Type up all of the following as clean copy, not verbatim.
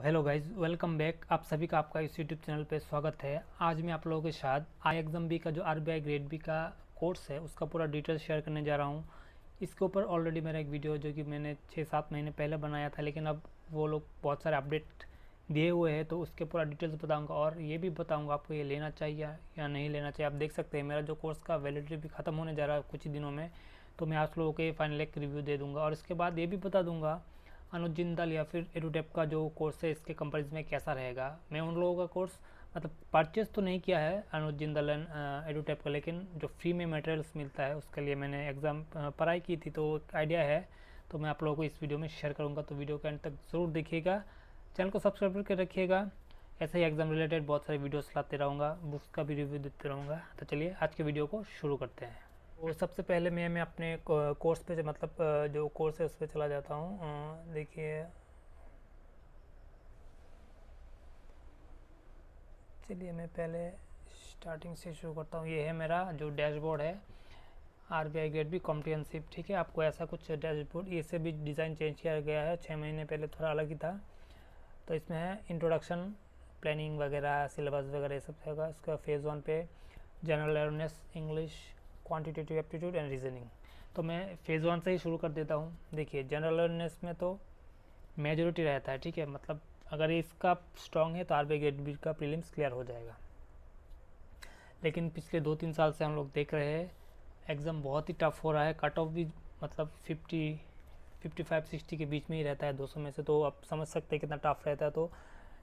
Hello guys, welcome back. आप सभी का आपका इस यूट्यूब चैनल पे स्वागत है। आज मैं आप लोगों के साथ आई एग्ज़ाम बी का जो आरबीआई ग्रेड बी का कोर्स है उसका पूरा डिटेल्स शेयर करने जा रहा हूँ। इसके ऊपर ऑलरेडी मेरा एक वीडियो जो कि मैंने 6-7 महीने पहले बनाया था, लेकिन अब वो लोग बहुत सारे अपडेट दिए हुए हैं, तो उसके पूरा डिटेल्स बताऊँगा और ये भी बताऊँगा आपको ये लेना चाहिए या नहीं लेना चाहिए। आप देख सकते हैं मेरा जो कोर्स का वैलिडिटी भी ख़त्म होने जा रहा है कुछ ही दिनों में, तो मैं आप लोगों को फाइनल एक रिव्यू दे दूँगा और इसके बाद ये भी बता दूँगा अनुज जिंदाल या फिर एडुटेप का जो कोर्स है इसके कंपेरिजन में कैसा रहेगा। मैं उन लोगों का कोर्स मतलब परचेस तो नहीं किया है अनुज जिंदाल एंड एडुटेप का, लेकिन जो फ्री में मटेरियल्स मिलता है उसके लिए मैंने एग्ज़ाम पढ़ाई की थी, तो एक आइडिया है। तो मैं आप लोगों को इस वीडियो में शेयर करूँगा, तो वीडियो के अंत तक ज़रूर देखिएगा। चैनल को सब्सक्राइब करके रखिएगा। ऐसे ही एग्ज़ाम रिलेटेड बहुत सारे वीडियोस लाते रहूँगा, बुक्स का भी रिव्यू देते रहूँगा। तो चलिए आज के वीडियो को शुरू करते हैं। और सबसे पहले मैं अपने कोर्स पे मतलब जो कोर्स है उस पर चला जाता हूँ। देखिए, चलिए मैं पहले स्टार्टिंग से शुरू करता हूँ। ये है मेरा जो डैशबोर्ड है आरबीआई ग्रेड बी कॉम्प्रिहेंसिव, ठीक है। आपको ऐसा कुछ डैशबोर्ड, ये से भी डिज़ाइन चेंज किया गया है, 6 महीने पहले थोड़ा अलग ही था। तो इसमें है इंट्रोडक्शन, प्लानिंग वगैरह, सिलेबस वगैरह ये सब होगा। इसका फेज़ 1 पे general awareness, English, quantitative aptitude and reasoning. तो मैं फेज़ 1 से ही शुरू कर देता हूँ। देखिए, जनरल अवेयरनेस में तो मेजोरिटी रहता है, ठीक है। मतलब अगर इसका स्ट्रॉन्ग है तो आरबीआई ग्रेड बी का प्रीलिम्स क्लियर हो जाएगा। लेकिन पिछले 2-3 साल से हम लोग देख रहे हैं एग्ज़ाम बहुत ही टफ हो रहा है। कट ऑफ भी मतलब 55-60 के बीच में ही रहता है 200 में से, तो आप समझ सकते हैं कितना टफ रहता है। तो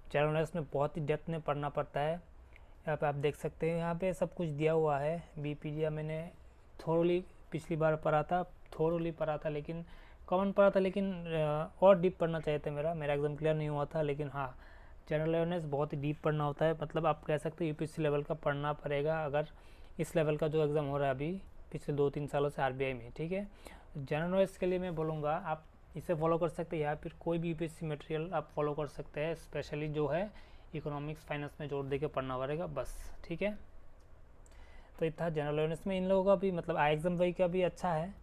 जनरल अवेयरनेस में बहुत ही डेप्थ में पढ़ना पड़ता है। यहाँ पे आप देख सकते हैं, यहाँ पे सब कुछ दिया हुआ है। बीपीडिया मैंने थोरली पिछली बार पढ़ा था, थोरली पढ़ा था, लेकिन कॉमन पढ़ा था, लेकिन और डीप पढ़ना चाहिए था। मेरा एग्ज़ाम क्लियर नहीं हुआ था, लेकिन हाँ, जनरल अवेयरनेस बहुत ही डीप पढ़ना होता है। मतलब आप कह सकते हैं यूपीएससी लेवल का पढ़ना पड़ेगा अगर इस लेवल का जो एग्ज़ाम हो रहा है अभी पिछले 2-3 सालों से आरबीआई में, ठीक है। जनरल नॉलेज के लिए मैं बोलूँगा आप इसे फॉलो कर सकते हैं या फिर कोई भी यूपीएससी मटेरियल आप फॉलो कर सकते हैं। स्पेशली जो है इकोनॉमिक्स, फाइनेंस में जोर दे के पढ़ना पड़ेगा बस, ठीक है। तो ये था जनरल अवेयरनेस में। इन लोगों का भी मतलब आई एग्ज़ाम वही का भी अच्छा है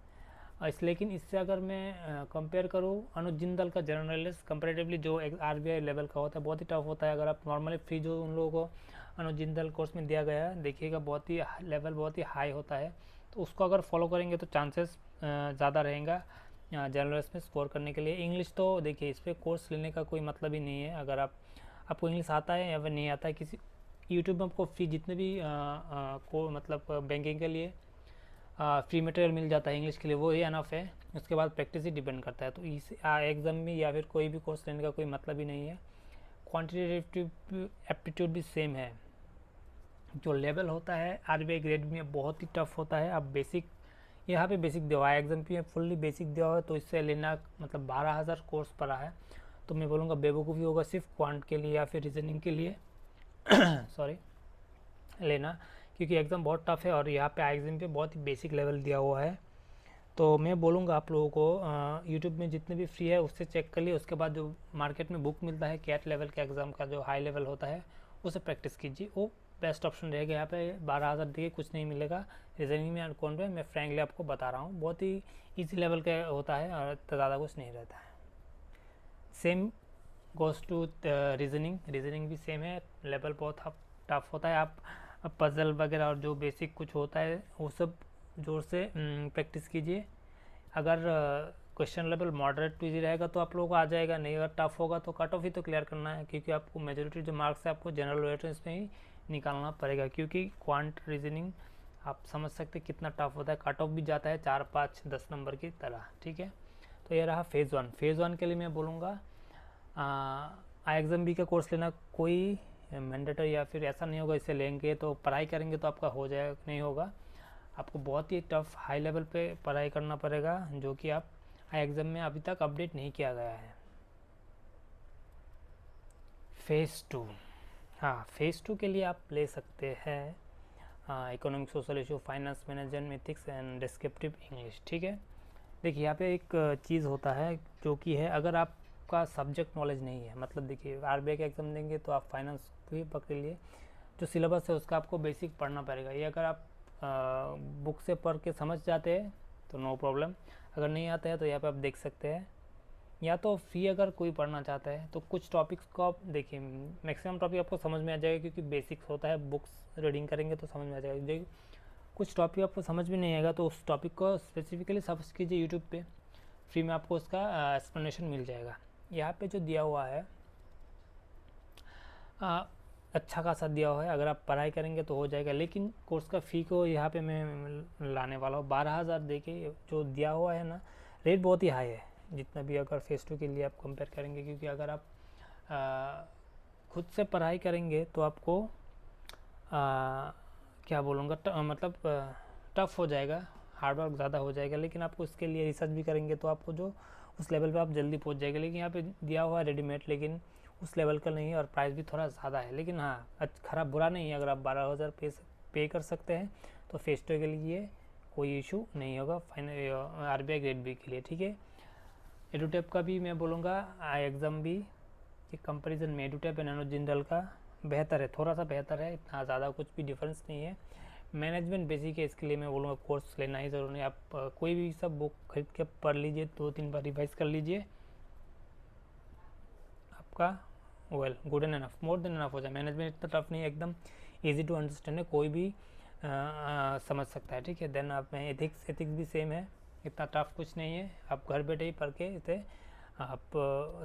लेकिन इससे अगर मैं कंपेयर करूँ अनुज जिंदाल का जनरल नॉलेज कंपेरेटिवली जो आरबीआई लेवल का होता है बहुत ही टफ होता है। अगर आप नॉर्मली फ्री जो उन लोगों को अनुज जिंदाल कोर्स में दिया गया है देखिएगा, बहुत ही लेवल बहुत ही हाई होता है। तो उसको अगर फॉलो करेंगे तो चांसेस ज़्यादा रहेगा जनरल नॉलेज में स्कोर करने के लिए। इंग्लिश तो देखिए, इस पर कोर्स लेने का कोई मतलब ही नहीं है। अगर आपको इंग्लिश आता है या फिर नहीं आता है, किसी यूट्यूब में आपको फ्री जितने भी को मतलब बैंकिंग के लिए फ्री मटेरियल मिल जाता है इंग्लिश के लिए, वो ही अनफ है। उसके बाद प्रैक्टिस ही डिपेंड करता है। तो इस एग्ज़ाम में या फिर कोई भी कोर्स लेने का कोई मतलब ही नहीं है। क्वांटिटेटिव एप्टीट्यूड भी सेम है। जो लेवल होता है आरबीआई ग्रेड में बहुत ही टफ होता है। अब बेसिक यहाँ पे बेसिक दिया हुआ है, एग्जाम पे फुल्ली बेसिक दिया हुआ है, तो इससे लेना मतलब 12,000 कोर्स पड़ा है। तो मैं बोलूँगा बेवकूफ़ी होगा सिर्फ क्वांट के लिए या फिर रीजनिंग के लिए सॉरी लेना, क्योंकि एग्ज़ाम बहुत टफ है और यहाँ पे एग्ज़ाम पे बहुत ही बेसिक लेवल दिया हुआ है। तो मैं बोलूँगा आप लोगों को यूट्यूब में जितने भी फ्री है उससे चेक कर लिए। उसके बाद जो मार्केट में बुक मिलता है कैट लेवल के एग्ज़ाम का जो हाई लेवल होता है उसे प्रैक्टिस कीजिए, वो बेस्ट ऑप्शन रहेगा। यहाँ पे 12,000 दिए कुछ नहीं मिलेगा रीजनिंग में और कौन में, मैं फ्रैंकली आपको बता रहा हूँ बहुत ही ईजी लेवल का होता है और ज़्यादा कुछ नहीं रहता है। सेम गोज़ टू रीजनिंग भी सेम है, लेवल बहुत टफ होता है। आप पजल वगैरह और जो बेसिक कुछ होता है वो सब जोर से प्रैक्टिस कीजिए। अगर question level moderate to easy रहेगा तो आप लोगों को आ जाएगा, नहीं अगर टफ होगा तो कट ऑफ ही तो क्लियर करना है, क्योंकि आपको मेजोरिटी जो मार्क्स है आपको जनरल अवेयरनेस में ही निकालना पड़ेगा। क्योंकि क्वांट रीजनिंग आप समझ सकते कितना टफ होता है, कट ऑफ भी जाता है 4-5-10 नंबर की तरह, ठीक है। तो ये रहा फेज़ 1। फेज़ 1 के लिए मैं बोलूँगा आई एग्ज़ाम बी का कोर्स लेना कोई मैंडेटरी या फिर ऐसा नहीं होगा इसे लेंगे तो पढ़ाई करेंगे तो आपका हो जाएगा, नहीं होगा। आपको बहुत ही टफ हाई लेवल पे पढ़ाई करना पड़ेगा, जो कि आप आई एग्ज़ाम में अभी तक अपडेट नहीं किया गया है। फेज़ 2, हाँ फेज़ 2 के लिए आप ले सकते हैं economic, social issue, finance management, ethics and descriptive English, ठीक है। देखिए यहाँ पे एक चीज़ होता है जो कि है, अगर आपका सब्जेक्ट नॉलेज नहीं है, मतलब देखिए आरबीआई का एग्ज़ाम देंगे तो आप फाइनेंस भी पकड़ लिए, जो सिलेबस है उसका आपको बेसिक पढ़ना पड़ेगा। ये अगर आप बुक से पढ़ के समझ जाते हैं तो नो प्रॉब्लम, अगर नहीं आता है तो यहाँ पे आप देख सकते हैं या तो फ्री अगर कोई पढ़ना चाहता है तो कुछ टॉपिक्स को आप देखिए, मैक्सिमम टॉपिक आपको समझ में आ जाएगा क्योंकि बेसिक्स होता है, बुक्स रीडिंग करेंगे तो समझ में आ जाएगा। जो कुछ टॉपिक आपको समझ में नहीं आएगा तो उस टॉपिक को स्पेसिफिकली सर्च कीजिए यूट्यूब पे, फ्री में आपको उसका एक्सप्लेनेशन मिल जाएगा। यहाँ पे जो दिया हुआ है अच्छा खासा दिया हुआ है, अगर आप पढ़ाई करेंगे तो हो जाएगा। लेकिन कोर्स का फ़ी को यहाँ पे मैं लाने वाला हूँ 12,000 दे के। जो दिया हुआ है ना, रेट बहुत ही हाई है जितना भी अगर फेस टू के लिए आप कंपेयर करेंगे, क्योंकि अगर आप खुद से पढ़ाई करेंगे तो आपको क्या बोलूँगा, मतलब टफ़ हो जाएगा, हार्डवर्क ज़्यादा हो जाएगा। लेकिन आपको इसके लिए रिसर्च भी करेंगे तो आपको जो उस लेवल पे आप जल्दी पहुंच जाएंगे। लेकिन यहाँ पे दिया हुआ है रेडीमेड, लेकिन उस लेवल का नहीं है और प्राइस भी थोड़ा ज़्यादा है। लेकिन हाँ, खराब बुरा नहीं है, अगर आप 12,000 पे कर सकते हैं तो फेस टू के लिए कोई इशू नहीं होगा फाइनल RBI ग्रेड बी के लिए, ठीक है। एडुटेप का भी मैं बोलूँगा एग्ज़ाम भी कि कंपैरिजन में एडुटेप एंड अनुज जिंदल का बेहतर है, थोड़ा सा बेहतर है, इतना ज़्यादा कुछ भी डिफरेंस नहीं है। मैनेजमेंट बेसिक है, इसके लिए मैं बोलूँगा कोर्स लेना ही ज़रूरी है। आप कोई भी सब बुक खरीद के पढ़ लीजिए, 2-3 बार रिवाइज कर लीजिए, आपका well good and enough, more than enough हो जाए। मैनेजमेंट इतना टफ नहीं है, एकदम इजी टू अंडरस्टैंड है, कोई भी समझ सकता है, ठीक है। देन आप में एथिक्स भी सेम है, इतना टफ कुछ नहीं है, आप घर बैठे ही पढ़ के इसे आप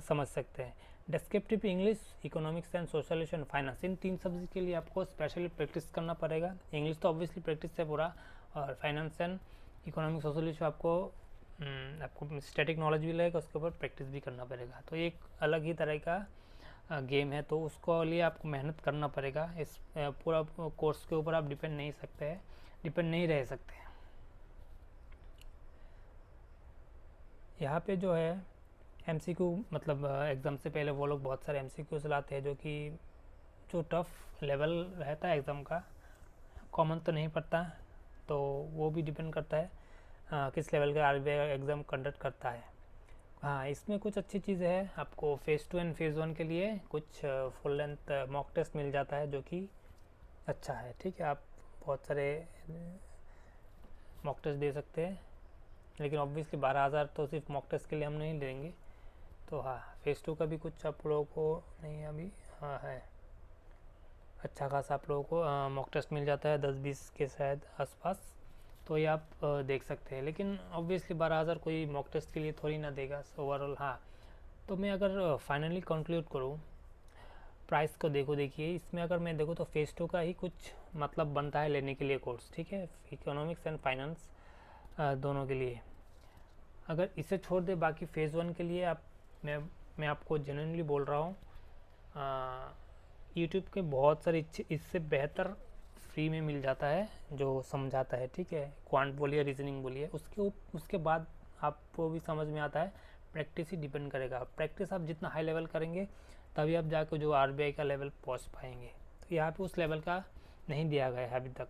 समझ सकते हैं। Descriptive English, economics and social finance, in 3 subject के लिए आपको स्पेशली प्रैक्टिस करना पड़ेगा। इंग्लिश तो ऑब्वियसली प्रैक्टिस है पूरा, और फाइनेंस एंड इकोनॉमिक्स सोशल आपको स्टैटिक नॉलेज भी लगेगा, उसके ऊपर प्रैक्टिस भी करना पड़ेगा। तो एक अलग ही तरह का गेम है, तो उसको लिए आपको मेहनत करना पड़ेगा। इस पूरा कोर्स के ऊपर आप डिपेंड नहीं रह सकते। यहाँ पे जो है MCQ, मतलब एग्ज़ाम से पहले वो लोग बहुत सारे MCQs लाते हैं, जो टफ़ लेवल रहता है एग्ज़ाम का, कॉमन तो नहीं पड़ता, तो वो भी डिपेंड करता है किस लेवल का RBI एग्ज़ाम कंडक्ट करता है। हाँ, इसमें कुछ अच्छी चीज़ है, आपको फेज़ 2 एंड फेज़ 1 के लिए कुछ फुल लेंथ मॉक टेस्ट मिल जाता है, जो कि अच्छा है, ठीक है। आप बहुत सारे मॉक टेस्ट दे सकते हैं, लेकिन ऑब्वियसली 12,000 तो सिर्फ मॉक टेस्ट के लिए हम नहीं लेंगे। तो हाँ, फेज़ 2 का भी कुछ आप लोगों को नहीं अभी हाँ है, अच्छा खासा आप लोगों को मॉक टेस्ट मिल जाता है 10-20 के शायद आसपास, तो ये आप देख सकते हैं। लेकिन ऑब्वियसली 12,000 कोई मॉक टेस्ट के लिए थोड़ी ना देगा ओवरऑल। हाँ, तो मैं अगर फाइनली कंक्लूड करूँ, प्राइस को देखिए इसमें अगर मैं देखूँ तो फेज़ 2 का ही कुछ मतलब बनता है लेने के लिए कोर्स, ठीक है, इकोनॉमिक्स एंड फाइनेंस दोनों के लिए। अगर इसे छोड़ दे बाकी फेज़ 1 के लिए मैं आपको जेन्युइनली बोल रहा हूँ, यूट्यूब के बहुत सारे इससे बेहतर फ्री में मिल जाता है जो समझाता है, ठीक है। क्वांट बोलिए, रीजनिंग बोलिए, उसके बाद आपको भी समझ में आता है। प्रैक्टिस ही डिपेंड करेगा, प्रैक्टिस आप जितना हाई लेवल करेंगे तभी आप जाकर जो RBI का लेवल पहुंच पाएंगे। तो यहाँ पे उस लेवल का नहीं दिया गया है अभी तक,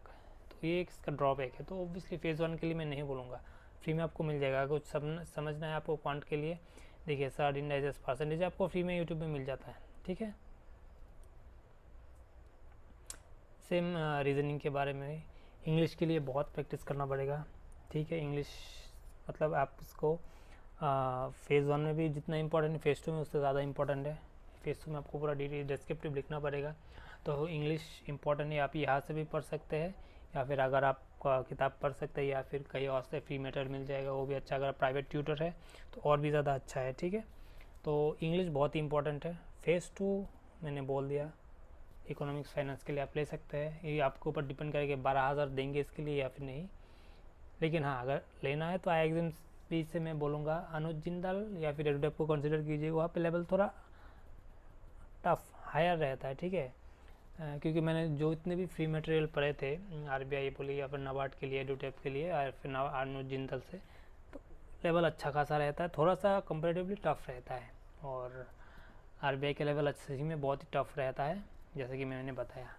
तो ये इसका ड्रॉबैक है। तो ऑब्वियसली फेज़ 1 के लिए मैं नहीं बोलूँगा, फ्री में आपको मिल जाएगा। कुछ समझना है आपको क्वांट के लिए, देखिए सर्ड इंडाइजेस परसेंटेज आपको फ्री में यूट्यूब में मिल जाता है, ठीक है। सेम रीजनिंग के बारे में, इंग्लिश के लिए बहुत प्रैक्टिस करना पड़ेगा, ठीक है। इंग्लिश मतलब आप इसको फेज़ 1 में भी जितना इम्पोर्टेंट है, फेज़ 2 में उससे ज़्यादा इम्पोर्टेंट है। फेज़ 2 में आपको पूरा डिस्क्रिप्टिव लिखना पड़ेगा, तो इंग्लिश इम्पोर्टेंट है। आप यहाँ से भी पढ़ सकते हैं, या फिर अगर आप किताब पढ़ सकते हैं, या फिर कहीं और से फ्री मटेरियल मिल जाएगा, वो भी अच्छा। अगर प्रैक्टिस ट्यूटर है तो और भी ज़्यादा अच्छा है, ठीक है। तो इंग्लिश बहुत ही इंपॉर्टेंट है। फेज़ 2 मैंने बोल दिया, इकोनॉमिक्स फाइनेंस के लिए आप ले सकते हैं, ये आपके ऊपर डिपेंड करेगा 12,000 देंगे इसके लिए या फिर नहीं। लेकिन हाँ, अगर लेना है तो IXM भी से मैं बोलूँगा अनुज जिंदाल या फिर एडुटेप को कंसिडर कीजिए, वहाँ पे लेवल थोड़ा टफ हायर रहता है, ठीक है। क्योंकि मैंने जो इतने भी फ्री मटेरियल पढ़े थे RBI बोलिए या फिर नाबार्ड के लिए, एडुटेप के लिए, या फिर अनुज जिंदाल से, तो लेवल अच्छा खासा रहता है, थोड़ा सा कंपेरेटिवली टफ रहता है। और RBI के लेवल अच्छे में बहुत ही टफ रहता है, जैसे कि मैंने बताया।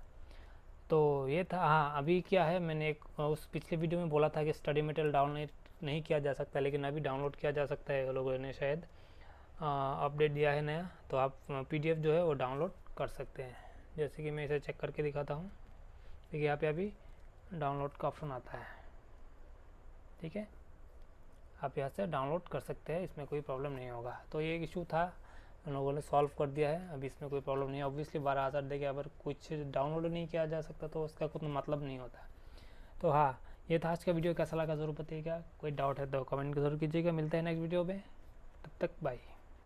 तो ये था। हाँ, अभी क्या है, मैंने एक उस पिछले वीडियो में बोला था कि स्टडी मटेरियल डाउनलोड नहीं किया जा सकता, लेकिन अभी डाउनलोड किया जा सकता है। लोगों ने शायद अपडेट दिया है नया, तो आप PDF जो है वो डाउनलोड कर सकते हैं। जैसे कि मैं इसे चेक करके दिखाता हूँ, देखिए यहाँ पे अभी डाउनलोड का ऑप्शन आता है, ठीक है। आप यहाँ से डाउनलोड कर सकते हैं, इसमें कोई प्रॉब्लम नहीं होगा। तो ये इशू था, उन लोगों ने सॉल्व कर दिया है, अभी इसमें कोई प्रॉब्लम नहीं है। ऑब्वियसली 12,000 देके अगर कुछ डाउनलोड नहीं किया जा सकता तो उसका कुछ मतलब नहीं होता। तो हाँ, ये था आज का वीडियो, कैसा लगा ज़रूर बताइएगा। कोई डाउट है तो कमेंट ज़रूर कीजिएगा। मिलते हैं नेक्स्ट वीडियो में, तब तक बाय।